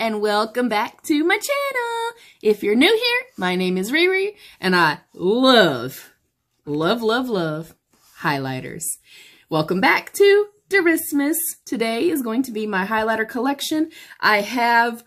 and welcome back to my channel. If you're new here, my name is Riri and I love highlighters. Welcome back to Derissmas. Today is going to be my highlighter collection. I have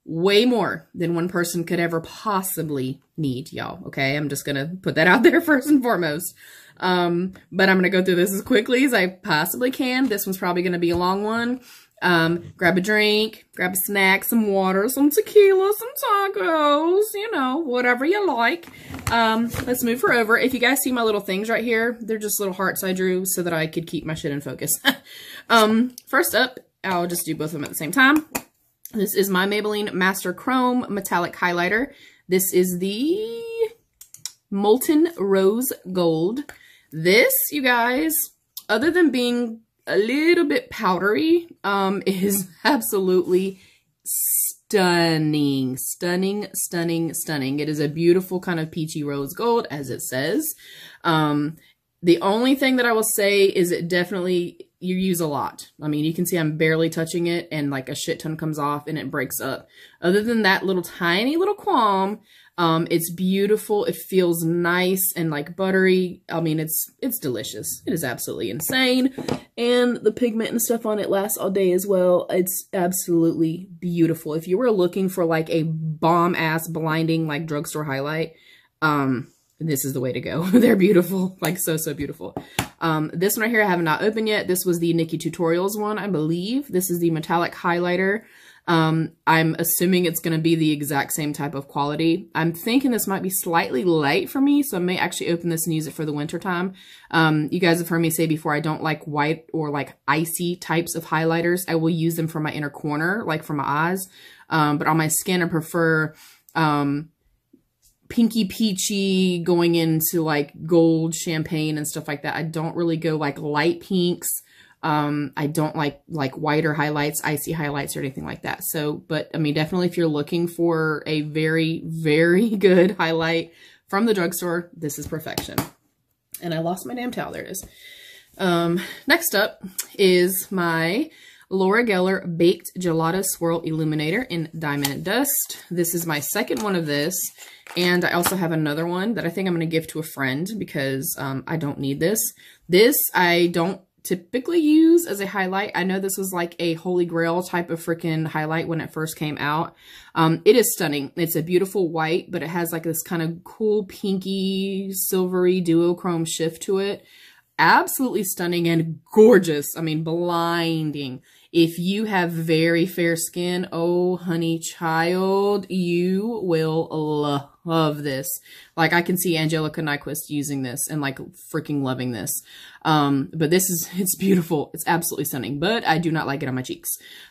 way more than one person could ever possibly need, y'all. Okay, I'm just gonna put that out there first and foremost. But I'm gonna go through this as quickly as I possibly can. This one's probably gonna be a long one. Grab a drink, grab a snack, some water, some tequila, some tacos, you know, whatever you like. Let's move her over. If you guys see my little things right here, they're just little hearts I drew so that I could keep my shit in focus. First up, I'll just do both of them at the same time. This is my Maybelline Master Chrome Metallic Highlighter. This is the Molten Rose Gold. This, you guys, other than being a little bit powdery, is absolutely stunning. Stunning. It is a beautiful kind of peachy rose gold, as it says. The only thing that I will say is it definitely, you use a lot. I mean, you can see I'm barely touching it and like a shit ton comes off and it breaks up. Other than that little tiny little qualm, it's beautiful. It feels nice and like buttery. I mean, it's delicious. It is absolutely insane. And the pigment and stuff on it lasts all day as well. It's absolutely beautiful. If you were looking for like a bomb ass blinding like drugstore highlight, this is the way to go. They're beautiful, like so beautiful. This one right here I have not opened yet. This was the Nikki Tutorials one, I believe. This is the metallic highlighter. I'm assuming it's going to be the exact same type of quality. I'm thinking this might be slightly light for me, so I may actually open this and use it for the winter time. You guys have heard me say before, I don't like white or like icy types of highlighters. I will use them for my inner corner, like for my eyes. But on my skin, I prefer pinky peachy going into like gold champagne and stuff like that. I don't really go like light pinks. I don't like whiter highlights, icy highlights or anything like that. So, but I mean, definitely if you're looking for a very, very good highlight from the drugstore, this is perfection. And I lost my damn towel. There it is. Next up is my Laura Geller Baked Gelato Swirl Illuminator in Diamond Dust. This is my second one of this. And I also have another one that I think I'm going to give to a friend because I don't need this. This I don't typically use as a highlight. I know this was like a holy grail type of freaking highlight when it first came out. It is stunning. It's a beautiful white, but it has like this kind of cool pinky silvery duochrome shift to it. Absolutely stunning and gorgeous. I mean, blinding. If you have very fair skin, oh, honey child, you will love this. Like, I can see Angelica Nyquist using this and, like, freaking loving this. But this is, it's beautiful. It's absolutely stunning, but I do not like it on my cheeks.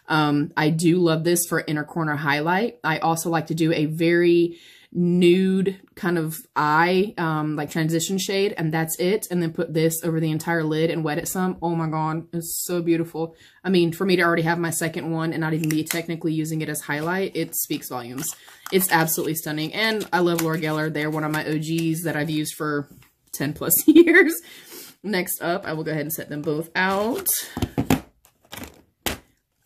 I do love this for inner corner highlight. I also like to do a very nude kind of eye, like transition shade, and that's it. And then put this over the entire lid and wet it some. Oh my God, it's so beautiful. I mean, for me to already have my second one and not even be technically using it as highlight, it speaks volumes. It's absolutely stunning. And I love Laura Geller. They're one of my OGs that I've used for 10 plus years. Next up, I will go ahead and set them both out.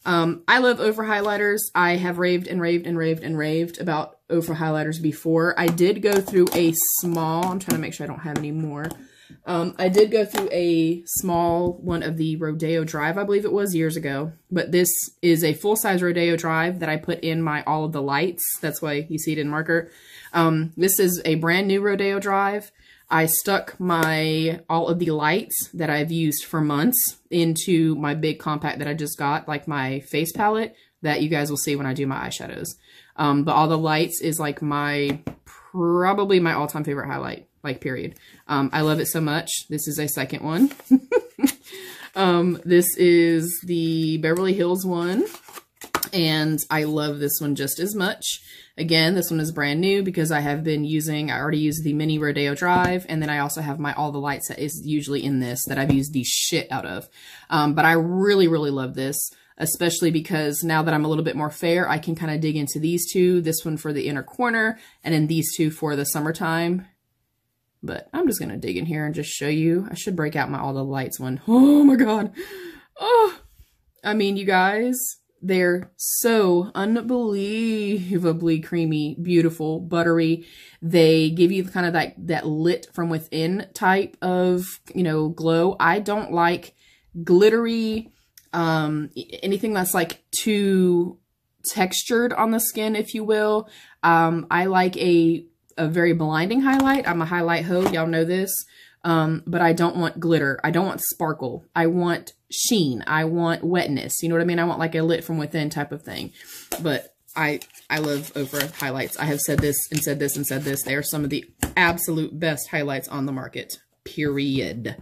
I love over highlighters. I have raved about over highlighters before. I did go through a small, I'm trying to make sure I don't have any more. I did go through a small one of the Rodeo Drive, I believe it was, years ago. But this is a full-size Rodeo Drive that I put in my all of the lights. That's why you see it in marker. This is a brand new Rodeo Drive. I stuck all of the lights that I've used for months into my big compact that I just got, like my face palette that you guys will see when I do my eyeshadows. But all the lights is like probably my all-time favorite highlight, like period. I love it so much. This is a second one. This is the Beverly Hills one. And I love this one just as much. Again, this one is brand new because I already used the mini Rodeo Drive. And then I also have my All the Lights that is usually in this that I've used the shit out of. But I really love this, especially because now that I'm a little bit more fair, I can kind of dig into these two. This one for the inner corner and then these two for the summertime. But I'm just going to dig in here and just show you. I should break out my All the Lights one. Oh my God. Oh, I mean, you guys, They're so unbelievably creamy, beautiful, buttery. They give you kind of that lit from within type of, you know, glow. I don't like glittery, anything that's like too textured on the skin, if you will. I like a very blinding highlight. I'm a highlight hoe, y'all know this. But I don't want glitter. I don't want sparkle. I want sheen. I want wetness. You know what I mean? I want like a lit from within type of thing. But I love Ofra highlights. I have said this and said this and said this. They are some of the absolute best highlights on the market. Period.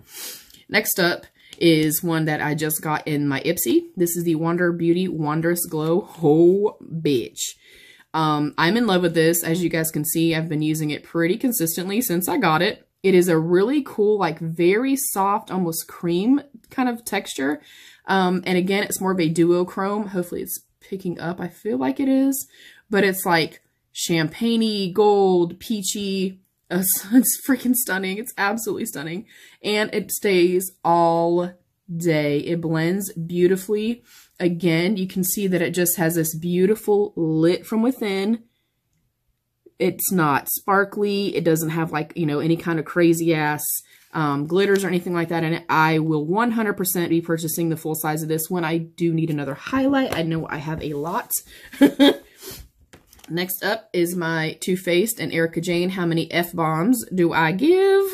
Next up is one that I just got in my Ipsy. This is the Wander Beauty Wondrous Glow. Oh, bitch. I'm in love with this. As you guys can see, I've been using it pretty consistently since I got it. It is a really cool, like very soft, almost cream kind of texture. And again, it's more of a duochrome. Hopefully it's picking up. I feel like it is, but it's like champagne-y, gold, peachy. It's freaking stunning. It's absolutely stunning. And it stays all day. It blends beautifully. Again, you can see that it just has this beautiful lit from within. It's not sparkly. It doesn't have like, you know, any kind of crazy ass glitters or anything like that in it. I will 100% be purchasing the full size of this when I do need another highlight. I know I have a lot. Next up is my Too Faced and Erica Jane. How many F-bombs do I give?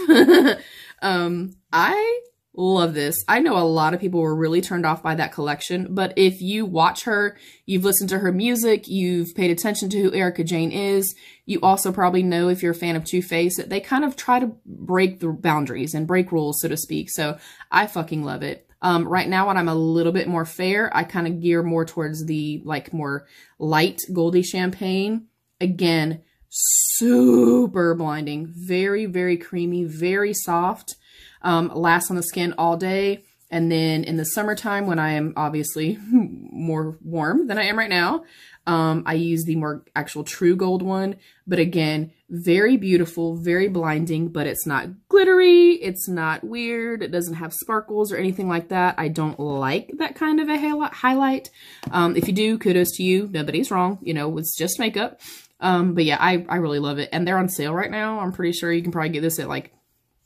I love this. I know a lot of people were really turned off by that collection, but if you watch her, you've listened to her music, you've paid attention to who Erica Jane is, you also probably know, if you're a fan of Too Faced, that they kind of try to break the boundaries and break rules, so to speak. So I fucking love it. Right now, when I'm a little bit more fair, I kind of gear more towards the like more light goldy champagne. Again, super blinding, very, very creamy, very soft. Lasts on the skin all day. And then in the summertime, when I am obviously more warm than I am right now, I use the more actual true gold one. But again, very beautiful, very blinding, but it's not glittery. It's not weird. It doesn't have sparkles or anything like that. I don't like that kind of a highlight. If you do, kudos to you. Nobody's wrong. You know, it's just makeup. But yeah, I really love it. And they're on sale right now. I'm pretty sure you can probably get this at like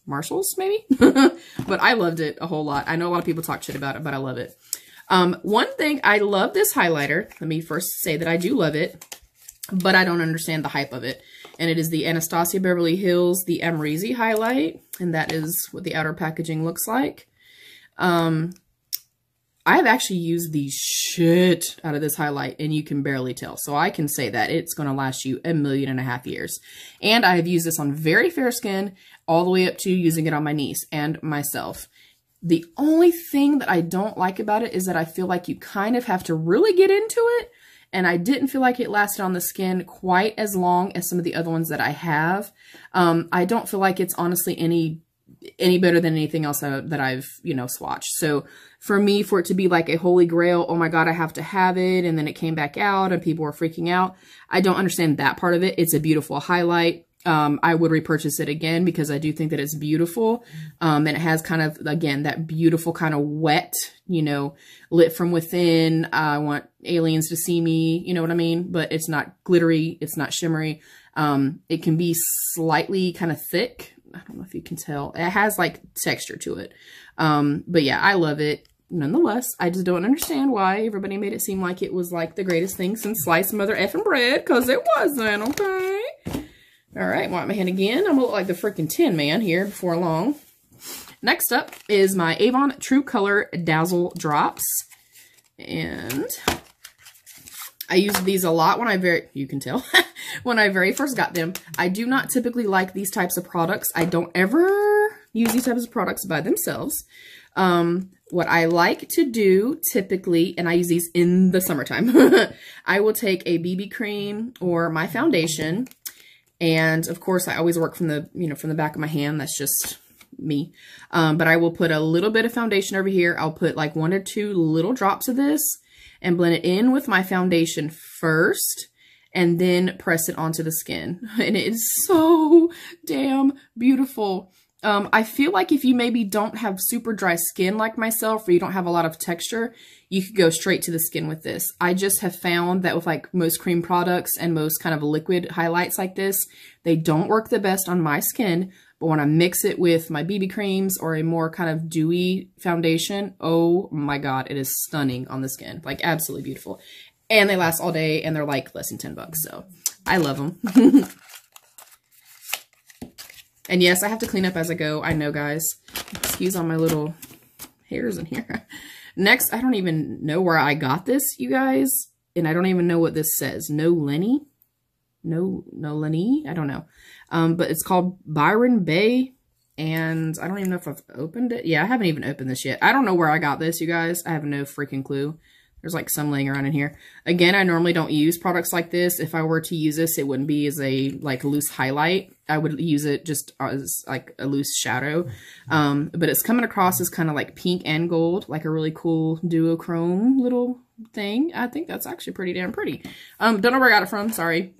Marshall's maybe. But I loved it a whole lot. I know a lot of people talk shit about it, but I love it. One thing, I love this highlighter. Let me first say that I do love it, but I don't understand the hype of it. And it is the Anastasia Beverly Hills, the Amrezy highlight. And that is what the outer packaging looks like. I've actually used the shit out of this highlight, and you can barely tell. So I can say that it's going to last you 1.5 million years. And I have used this on very fair skin, all the way up to using it on my niece and myself. The only thing that I don't like about it is that I feel like you kind of have to really get into it. And I didn't feel like it lasted on the skin quite as long as some of the other ones that I have. I don't feel like it's honestly any better than anything else that I've, you know, swatched. So for me, for it to be like a holy grail, oh my God, I have to have it. And then it came back out and people were freaking out. I don't understand that part of it. It's a beautiful highlight. I would repurchase it again because I do think that it's beautiful. And it has kind of, again, that beautiful kind of wet, you know, lit from within. I want aliens to see me, you know what I mean? But it's not glittery. It's not shimmery. It can be slightly kind of thick. I don't know if you can tell. It has like texture to it. But yeah, I love it. Nonetheless, I just don't understand why everybody made it seem like it was like the greatest thing since sliced mother effing bread, because it wasn't, okay? All right, wipe my hand again. I'm gonna look like the freaking Tin Man here before long. Next up is my Avon True Color Dazzle Drops. And I used these a lot when you can tell, when I very first got them. I do not typically like these types of products. I don't ever use these types of products by themselves. What I like to do typically, and I use these in the summertime, I will take a BB cream or my foundation. And of course I always work from the, you know, from the back of my hand. That's just me. But I will put a little bit of foundation over here. I'll put like 1 or 2 little drops of this and blend it in with my foundation first, and then press it onto the skin. And it is so damn beautiful. I feel like if you maybe don't have super dry skin like myself, or you don't have a lot of texture, you could go straight to the skin with this. I just have found that with like most cream products and most kind of liquid highlights like this, they don't work the best on my skin. But when I mix it with my BB creams or a more kind of dewy foundation, oh my God, it is stunning on the skin. Like absolutely beautiful. And they last all day and they're like less than $10. So I love them. And yes, I have to clean up as I go. I know, guys. Excuse all my little hairs in here. Next, I don't even know where I got this, you guys. And I don't even know what this says. No Lenny? No Lenny? I don't know. But it's called Byron Bay. And I don't even know if I've opened it. Yeah, I haven't even opened this yet. I don't know where I got this, you guys. I have no freaking clue. There's like some laying around in here. Again, I normally don't use products like this. If I were to use this, it wouldn't be as a like loose highlight. I would use it just as like a loose shadow. But it's coming across as kind of like pink and gold, like a really cool duochrome little thing. I think that's actually pretty damn pretty. Don't know where I got it from. Sorry.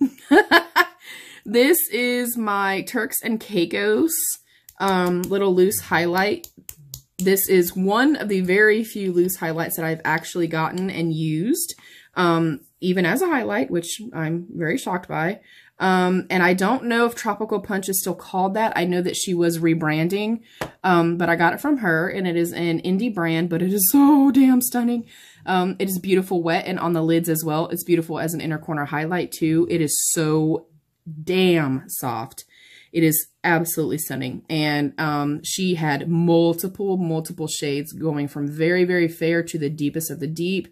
This is my Turks and Caicos little loose highlight. This is one of the very few loose highlights that I've actually gotten and used, even as a highlight, which I'm very shocked by. And I don't know if Tropical Punch is still called that. I know that she was rebranding, but I got it from her, and it is an indie brand, but it is so damn stunning. It is beautiful wet and on the lids as well. It's beautiful as an inner corner highlight too. It is so damn soft. It is absolutely stunning. And she had multiple shades going from very, very fair to the deepest of the deep.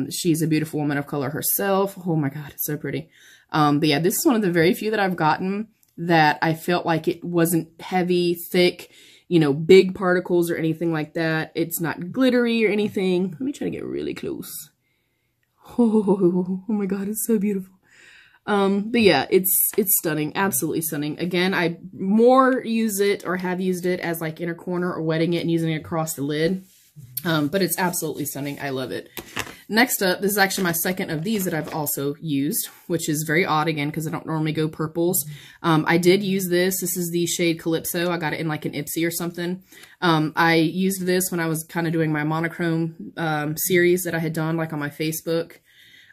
She's a beautiful woman of color herself. Oh my God, it's so pretty. But yeah, this is one of the very few that I've gotten that I felt like it wasn't heavy, thick, you know, big particles or anything like that. It's not glittery or anything. Let me try to get really close. Oh my God, it's so beautiful. But yeah, it's stunning. Absolutely stunning. Again, I more use it or have used it as like inner corner or wetting it and using it across the lid. But it's absolutely stunning. I love it. Next up, this is actually my second of these that I've also used, which is very odd again, because I don't normally go purples. I did use this. This is the shade Calypso. I got it in like an Ipsy or something. I used this when I was kind of doing my monochrome, series that I had done like on my Facebook.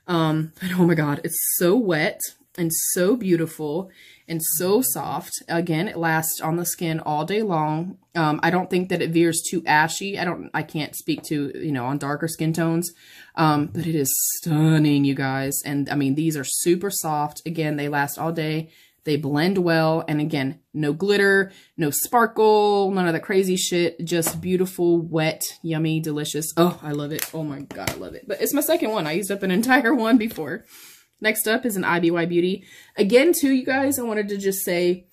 But oh my God, it's so wet and so beautiful and so soft. Again, it lasts on the skin all day long. I don't think that it veers too ashy. I can't speak to, you know, on darker skin tones. But it is stunning, you guys. And I mean, these are super soft. Again, they last all day. They blend well. And again, no glitter, no sparkle, none of the crazy shit. Just beautiful, wet, yummy, delicious. Oh, I love it. Oh my God, I love it. But it's my second one. I used up an entire one before. Next up is an IBY Beauty. Again, too, you guys, I wanted to just say,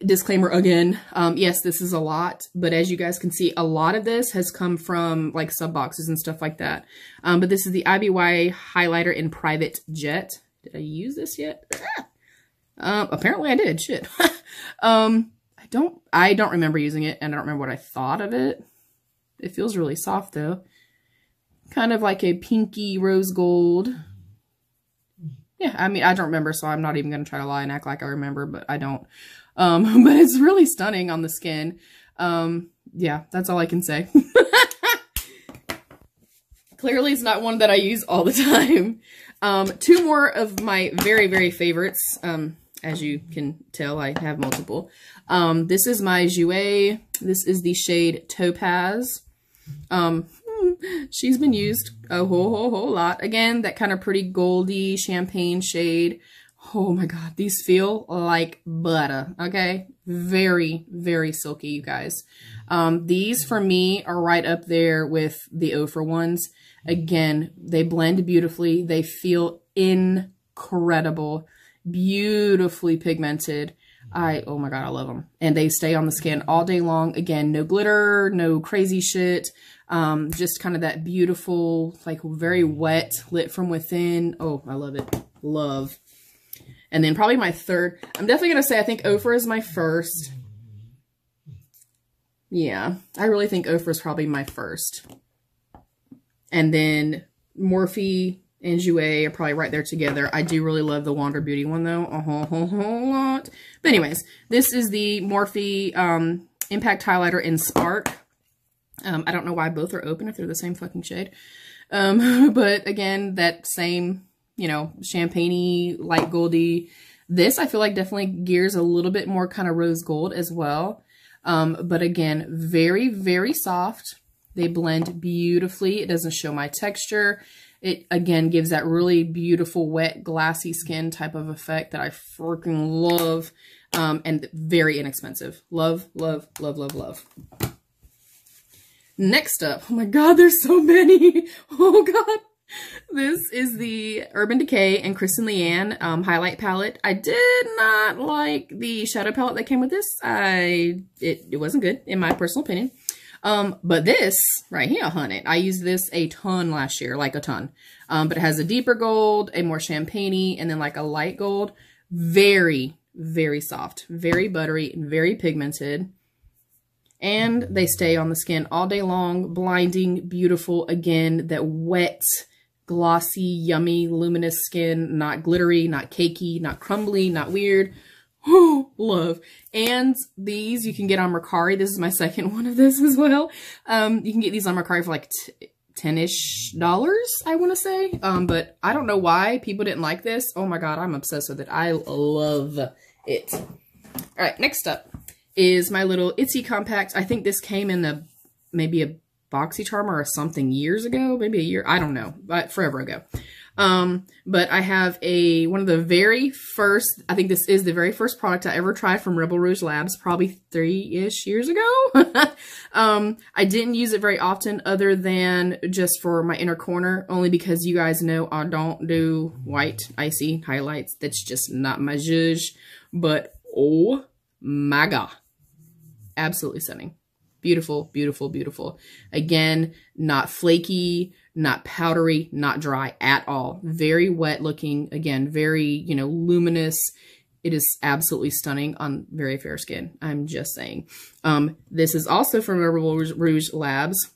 disclaimer again, yes, this is a lot. But as you guys can see, a lot of this has come from like sub boxes and stuff like that. But this is the IBY highlighter in Private Jet. Did I use this yet? Apparently I did. Shit. I don't remember using it, and I don't remember what I thought of it. It feels really soft though. Kind of like a pinky rose gold. Yeah, I mean, I don't remember, so I'm not even going to try to lie and act like I remember, but I don't. But it's really stunning on the skin. Yeah, that's all I can say. Clearly it's not one that I use all the time. Two more of my very, very favorites. As you can tell, I have multiple. This is my Jouer. This is the shade Topaz. She's been used a whole lot. Again, that kind of pretty goldy champagne shade. Oh my God, these feel like butter, okay? Very, very silky, you guys. These for me are right up there with the Ofra ones. Again, they blend beautifully. They feel incredible. Beautifully pigmented. Oh my God, I love them. And they stay on the skin all day long. Again, no glitter, no crazy shit. Just kind of that beautiful, like very wet, lit from within. Oh, I love it. Love. And then probably my third, I'm definitely going to say I think Ofra is my first. Yeah, I really think Ofra is probably my first. And then Morphe and Jouer are probably right there together. I do really love the Wander Beauty one though, a whole lot. But anyways, this is the Morphe Impact Highlighter in Spark. I don't know why both are open if they're the same fucking shade. But again, that same, you know, champagne-y, light goldy. This I feel like definitely gears a little bit more kind of rose gold as well. But again, very, very soft. They blend beautifully. It doesn't show my texture. It, again, gives that really beautiful, wet, glassy skin type of effect that I freaking love. And very inexpensive. Love, love, love, love, love. Next up, oh my God, there's so many. Oh God. This is the Urban Decay and Kristen Leanne highlight palette. I did not like the shadow palette that came with this. It wasn't good in my personal opinion. But this right here, honey, I used this a ton last year, like a ton. But it has a deeper gold, a more champagne-y, and then like a light gold. Very, very soft, very buttery, and very pigmented. And they stay on the skin all day long, blinding, beautiful. Again, that wet, glossy, yummy, luminous skin, not glittery, not cakey, not crumbly, not weird. Oh, love. And these you can get on Mercari. This is my second one of this as well. You can get these on Mercari for like $10-ish, I want to say. But I don't know why people didn't like this. Oh my God, I'm obsessed with it. I love it. All right, next up is my little Itsy Compact. I think this came in maybe a BOXYCHARM or something years ago, maybe a year, I don't know, but forever ago. But I have one of the very first, I think this is the very first product I ever tried from Rebel Rouge Labs, probably 3-ish years ago. I didn't use it very often other than just for my inner corner, only because you guys know I don't do white icy highlights. That's just not my zhuzh. But oh my God. Absolutely stunning. Beautiful, beautiful, beautiful. Again, not flaky, not powdery, not dry at all. Very wet looking. Again, very, you know, luminous. It is absolutely stunning on very fair skin. I'm just saying. This is also from Rebel Rouge Labs.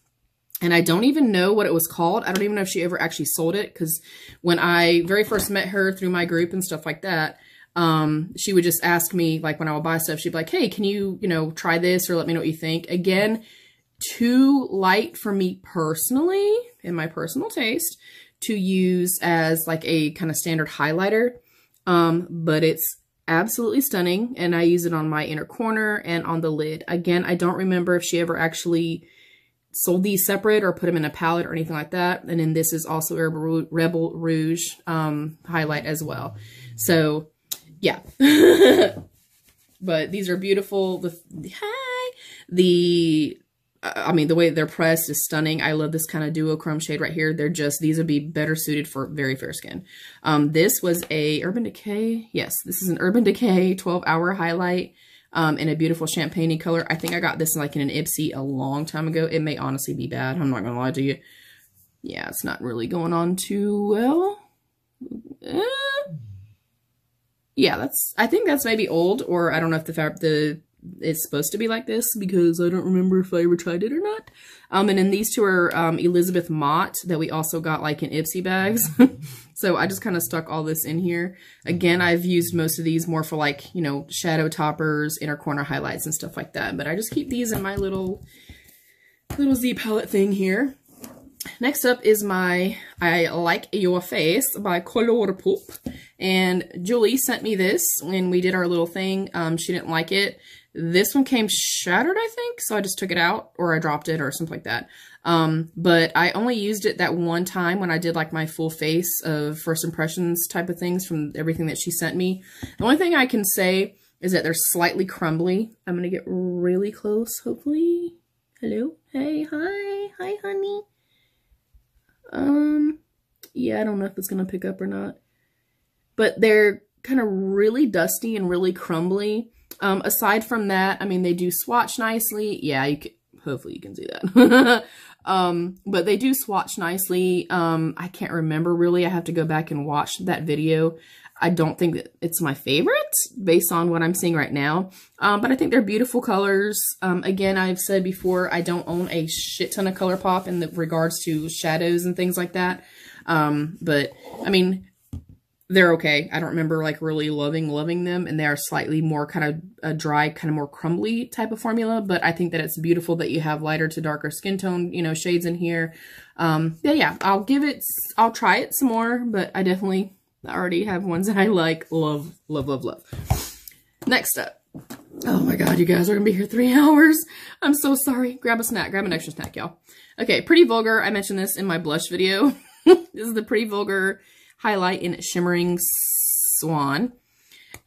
And I don't even know what it was called. I don't even know if she ever actually sold it. Because when I very first met her through my group and stuff like that, she would just ask me, like, when I would buy stuff, she'd be like, hey, can you, you know, try this or let me know what you think. Again, too light for me personally, in my personal taste, to use as like a kind of standard highlighter. But it's absolutely stunning. And I use it on my inner corner and on the lid. Again, I don't remember if she ever actually sold these separate or put them in a palette or anything like that. And then this is also a Rebel Rouge highlight as well. So yeah. But these are beautiful. I mean, the way they're pressed is stunning. I love this kind of duochrome shade right here. These would be better suited for very fair skin. This was a Urban Decay. Yes, this is an Urban Decay 12-hour highlight in a beautiful champagne color. I think I got this like in an Ipsy a long time ago. It may honestly be bad. I'm not going to lie to you. Yeah, it's not really going on too well. Yeah, I think that's maybe old, or I don't know if it's supposed to be like this because I don't remember if I ever tried it or not. And then these two are Elizabeth Mott that we also got like in Ipsy bags. So I just kind of stuck all this in here. Again, I've used most of these more for like, you know, shadow toppers, inner corner highlights and stuff like that. But I just keep these in my little Z palette thing here. Next up is my I Like Your Face by Colourpop. And Julie sent me this when we did our little thing. She didn't like it. This one came shattered, I think. So I just took it out, or I dropped it or something like that. But I only used it that one time when I did like my full face of first impressions type of things from everything that she sent me. The only thing I can say is that they're slightly crumbly. I'm going to get really close, hopefully. Hello? Hey, hi. Hi, honey. Yeah, I don't know if it's going to pick up or not. But they're kind of really dusty and really crumbly. Aside from that, I mean, they do swatch nicely. Yeah, hopefully you can see that. But they do swatch nicely. I can't remember really. I have to go back and watch that video. I don't think that it's my favorite based on what I'm seeing right now. But I think they're beautiful colors. Again, I've said before, I don't own a shit ton of ColourPop in regards to shadows and things like that. But I mean, they're okay. I don't remember like really loving them, and they are slightly more kind of a dry, kind of more crumbly type of formula, but I think that it's beautiful that you have lighter to darker skin tone, you know, shades in here. Yeah, I'll try it some more, but I definitely already have ones that I like, love. Next up. Oh my God, you guys are gonna be here 3 hours. I'm so sorry. Grab a snack, grab an extra snack, y'all. Okay, Pretty Vulgar. I mentioned this in my blush video. This is the Pretty Vulgar highlight in Shimmering Swan.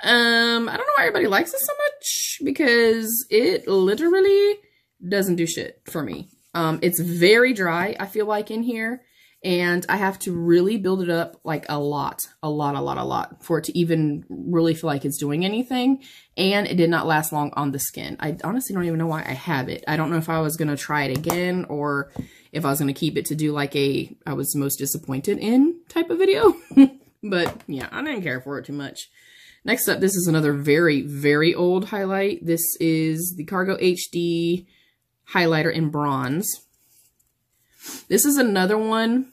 I don't know why everybody likes this so much, because it literally doesn't do shit for me. It's very dry, I feel like, in here, and I have to really build it up like a lot for it to even really feel like it's doing anything. And it did not last long on the skin. I honestly don't even know why I have it. I don't know if I was gonna try it again, or if I was gonna keep it to do like a I was most disappointed in type of video. But yeah, I didn't care for it too much. Next up, this is another very old highlight. This is the Cargo HD highlighter in bronze. This is another one.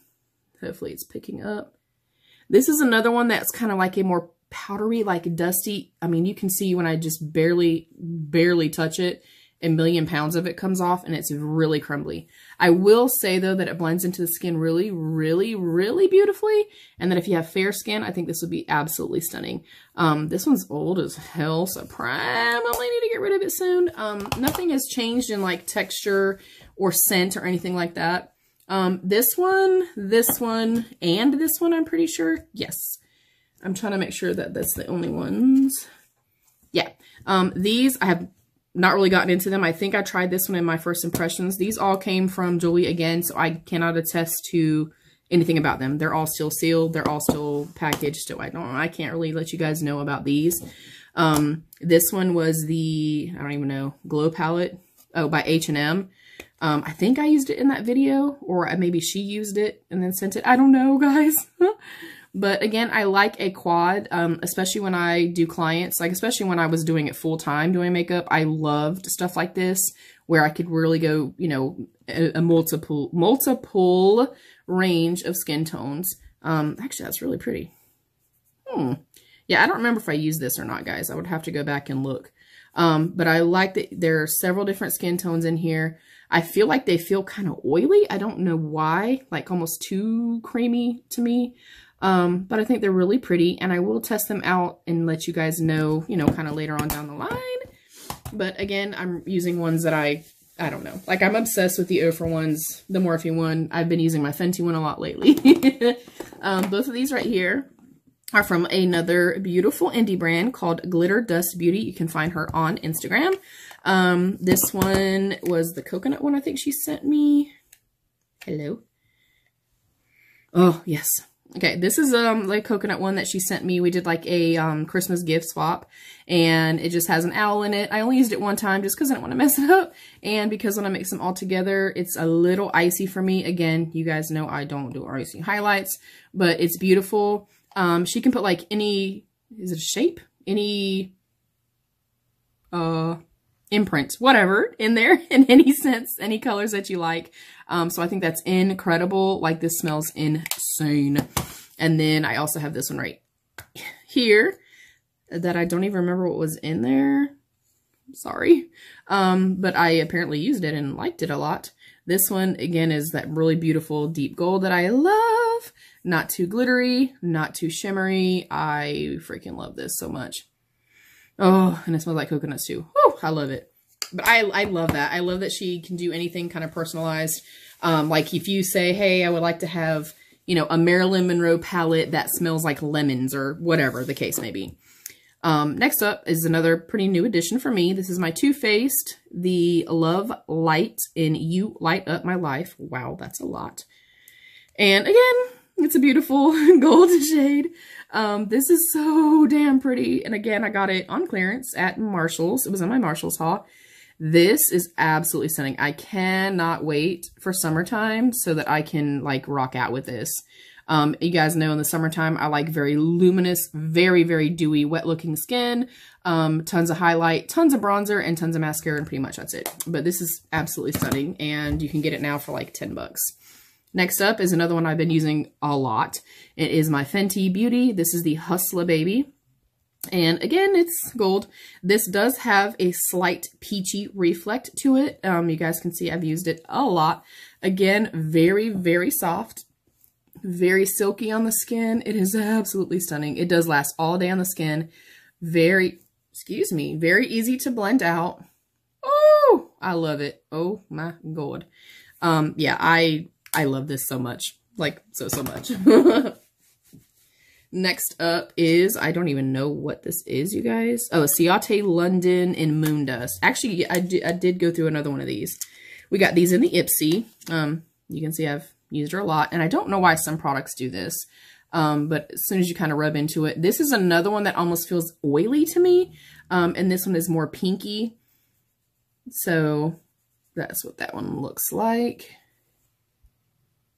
Hopefully it's picking up. This is another one that's kind of like a more powdery, like dusty. I mean, you can see when I just barely touch it, 1,000,000 pounds of it comes off, and it's really crumbly. I will say though that it blends into the skin really beautifully, and that if you have fair skin, I think this would be absolutely stunning. This one's old as hell, so probably need to get rid of it soon. Nothing has changed in like texture or scent or anything like that. This one, and this one, I'm pretty sure. Yes. I'm trying to make sure that that's the only ones. Yeah. These, I have not really gotten into them. I think I tried this one in my first impressions. These all came from Julie again, so I cannot attest to anything about them. They're all still sealed. They're all still packaged. So I can't really let you guys know about these. This one was the, I don't even know, Glow Palette. Oh, by H&M. I think I used it in that video, or maybe she used it and then sent it. I don't know, guys. But again, I like a quad, especially when I do clients, like especially when I was doing it full time doing makeup. I loved stuff like this where I could really go, you know, a multiple range of skin tones. Actually, that's really pretty. Yeah, I don't remember if I used this or not, guys. I would have to go back and look. But I like that there are several different skin tones in here. I feel like they feel kind of oily. I don't know why, like almost too creamy to me. But I think they're really pretty, and I will test them out and let you guys know, you know, kind of later on down the line. But again, I'm using ones that I don't know. Like, I'm obsessed with the Ofra ones, the Morphe one. I've been using my Fenty one a lot lately. Both of these right here are from another beautiful indie brand called Glitter Dust Beauty. You can find her on Instagram. This one was the coconut one I think she sent me. Hello. Oh, yes. Okay, this is like coconut one that she sent me. We did like a Christmas gift swap, and it just has an owl in it. I only used it one time just because I didn't want to mess it up, and because when I mix them all together, it's a little icy for me. Again, you guys know I don't do icy highlights, but it's beautiful. She can put like any, is it a shape? Any imprint, whatever, in there in any sense, any colors that you like. So I think that's incredible. Like, this smells insane. And then I also have this one right here that I don't even remember what was in there. Sorry. But I apparently used it and liked it a lot. This one, again, is that really beautiful deep gold that I love. Not too glittery, not too shimmery. I freaking love this so much. Oh, and it smells like coconuts too. Woo, I love it. But I love that. I love that she can do anything kind of personalized. Like if you say, hey, I would like to have, you know, a Marilyn Monroe palette that smells like lemons or whatever the case may be. Next up is another pretty new addition for me. This is my Too Faced, the Love Light in You Light Up My Life. Wow, that's a lot. And again, it's a beautiful golden shade. This is so damn pretty. And again, I got it on clearance at Marshall's. It was in my Marshall's haul. This is absolutely stunning. I cannot wait for summertime so that I can like rock out with this. You guys know in the summertime, I like very luminous, very, very dewy, wet looking skin. Tons of highlight, tons of bronzer, and tons of mascara, and pretty much that's it. But this is absolutely stunning, and you can get it now for like 10 bucks. Next up is another one I've been using a lot. It is my Fenty Beauty. This is the Hustla Baby. And again, it's gold. This does have a slight peachy reflect to it. You guys can see I've used it a lot. Again, very, very soft, very silky on the skin. It is absolutely stunning. It does last all day on the skin. Very easy to blend out. Oh, I love it. Oh my God. Yeah, I love this so much. Like, so much. Next up is, I don't even know what this is, you guys. Oh, Ciate London in Moondust. Actually, I did go through another one of these. We got these in the Ipsy. You can see I've used her a lot. And I don't know why some products do this. But as soon as you kind of rub into it, this is another one that almost feels oily to me. And this one is more pinky. So that's what that one looks like.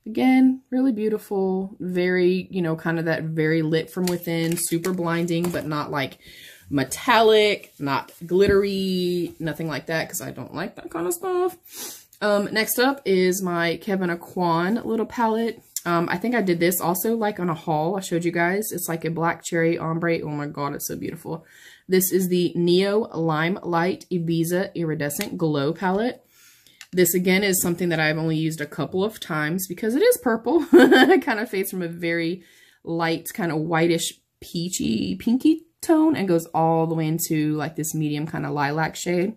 Again, really beautiful, very, you know, kind of that very lit from within, super blinding, but not like metallic, not glittery, nothing like that, because I don't like that kind of stuff. Next up is my Kevyn Aucoin little palette. I think I did this also like on a haul. I showed you guys. It's like a black cherry ombre. Oh my God, it's so beautiful. This is the Neo Limelight Ibiza Iridescent Glow palette. This, again, is something that I've only used a couple of times because it is purple. It kind of fades from a very light, kind of whitish, peachy, pinky tone and goes all the way into like this medium kind of lilac shade.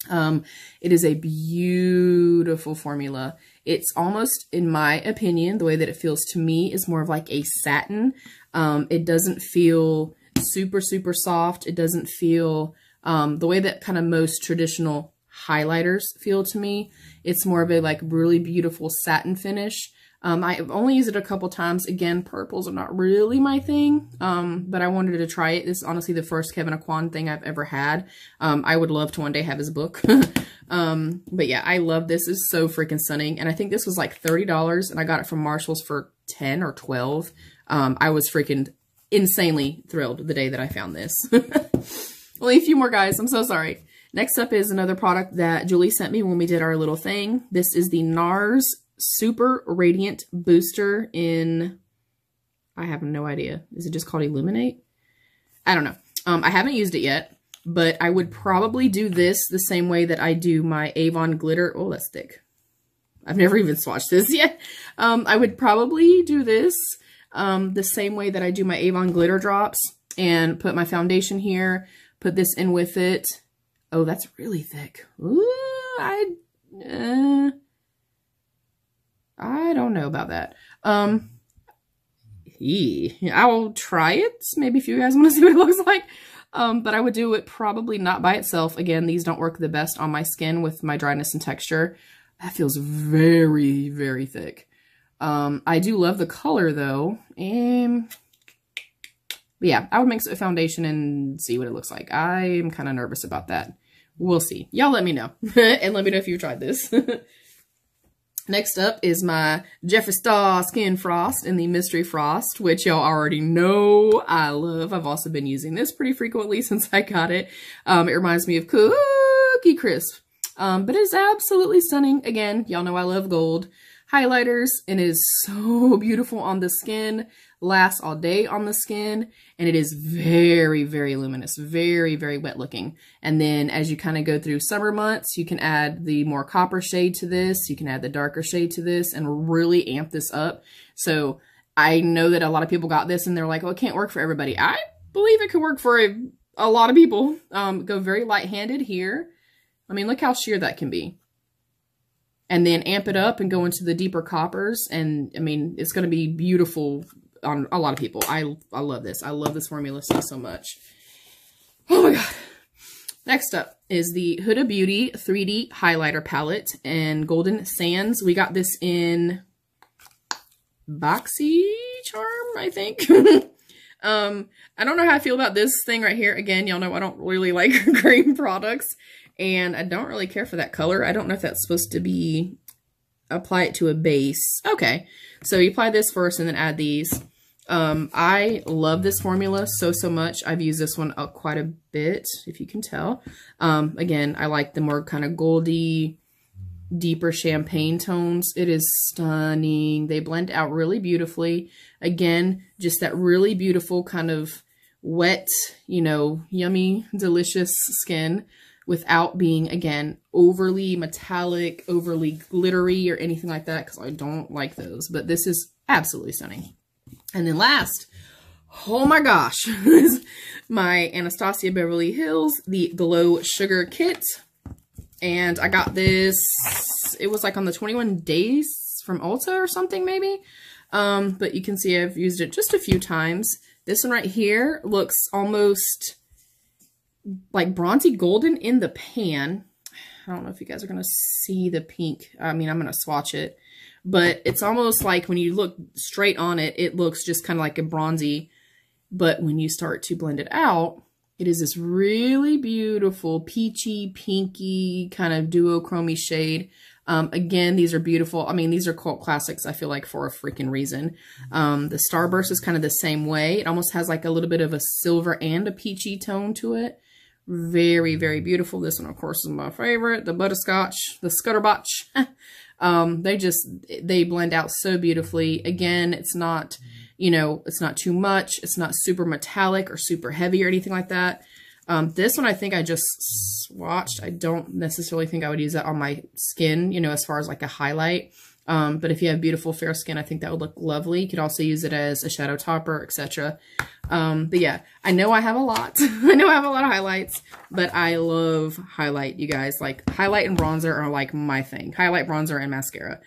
It is a beautiful formula. It's almost, in my opinion, the way that it feels to me is more of like a satin. It doesn't feel super, super soft. It doesn't feel the way that kind of most traditional highlighters feel to me. It's more of a like really beautiful satin finish. I've only used it a couple times. Again, purples are not really my thing, but I wanted to try it. This is honestly the first Kevyn Aucoin thing I've ever had. I would love to one day have his book. But yeah, I love this. It's so freaking stunning. And I think this was like $30 and I got it from Marshall's for 10 or 12. I was freaking insanely thrilled the day that I found this. Only a few more, guys. I'm so sorry. Next up is another product that Julie sent me when we did our little thing. This is the NARS Super Radiant Booster in, I have no idea. Is it just called Illuminate? I don't know. I haven't used it yet, but I would probably do this the same way that I do my Avon Glitter. Oh, that's thick. I've never even swatched this yet. I would probably do this the same way that I do my Avon Glitter Drops and put my foundation here, put this in with it. Oh, that's really thick. Ooh, I don't know about that. I'll try it. Maybe if you guys want to see what it looks like. But I would do it probably not by itself. Again, these don't work the best on my skin with my dryness and texture. That feels very, very thick. I do love the color though. But yeah, I would mix a foundation and see what it looks like. I'm kind of nervous about that. We'll see. Y'all let me know. And let me know if you tried this. Next up is my Jeffree Star Skin Frost in the Mystery Frost, which y'all already know I love. I've also been using this pretty frequently since I got it. It reminds me of Cookie Crisp. But it's absolutely stunning. Again, y'all know I love gold highlighters, and it is so beautiful on the skin, lasts all day on the skin, and it is very, very luminous, very, very wet looking. And then as you kind of go through summer months, you can add the more copper shade to this, you can add the darker shade to this, and really amp this up. So I know that a lot of people got this and they're like, oh, it can't work for everybody. I believe it could work for a lot of people. Go very light-handed here. I mean, look how sheer that can be. And then amp it up and go into the deeper coppers. And I mean, it's going to be beautiful on a lot of people. I love this. I love this formula so much. Oh my God. Next up is the Huda Beauty 3D Highlighter Palette in Golden Sands. We got this in BOXYCHARM, I think. I don't know how I feel about this thing right here. Again, y'all know I don't really like cream products. And I don't really care for that color. I don't know if that's supposed to be, apply it to a base. Okay, so you apply this first and then add these. I love this formula so much. I've used this one quite a bit, if you can tell. Again, I like the more kind of goldy, deeper champagne tones. It is stunning. They blend out really beautifully. Again, just that really beautiful kind of wet, you know, yummy, delicious skin without being, again, overly metallic, overly glittery or anything like that, because I don't like those. But this is absolutely stunning. And then last, oh my gosh, is my Anastasia Beverly Hills, the Glow Sugar Kit. And I got this, it was like on the 21 days from Ulta or something maybe. But you can see I've used it just a few times. This one right here looks almost like bronzy golden in the pan. I don't know if you guys are going to see the pink. I mean, I'm going to swatch it. But it's almost like when you look straight on it, it looks just kind of like a bronzy. But when you start to blend it out, it is this really beautiful peachy, pinky kind of duochrome shade. Again, these are beautiful. I mean, these are cult classics, I feel like, for a freaking reason. The Starburst is kind of the same way. It almost has like a little bit of a silver and a peachy tone to it. Very, very beautiful. This one, of course, is my favorite. The Butterscotch, the Scutterbotch. They blend out so beautifully. Again, it's not, you know, it's not too much. It's not super metallic or super heavy or anything like that. This one I think I just swatched. I don't necessarily think I would use that on my skin, you know, as far as like a highlight. But if you have beautiful fair skin, I think that would look lovely. You could also use it as a shadow topper, etc. But yeah, I know I have a lot. I know I have a lot of highlights, but I love highlight, you guys. Like highlight and bronzer are like my thing. Highlight, bronzer, and mascara.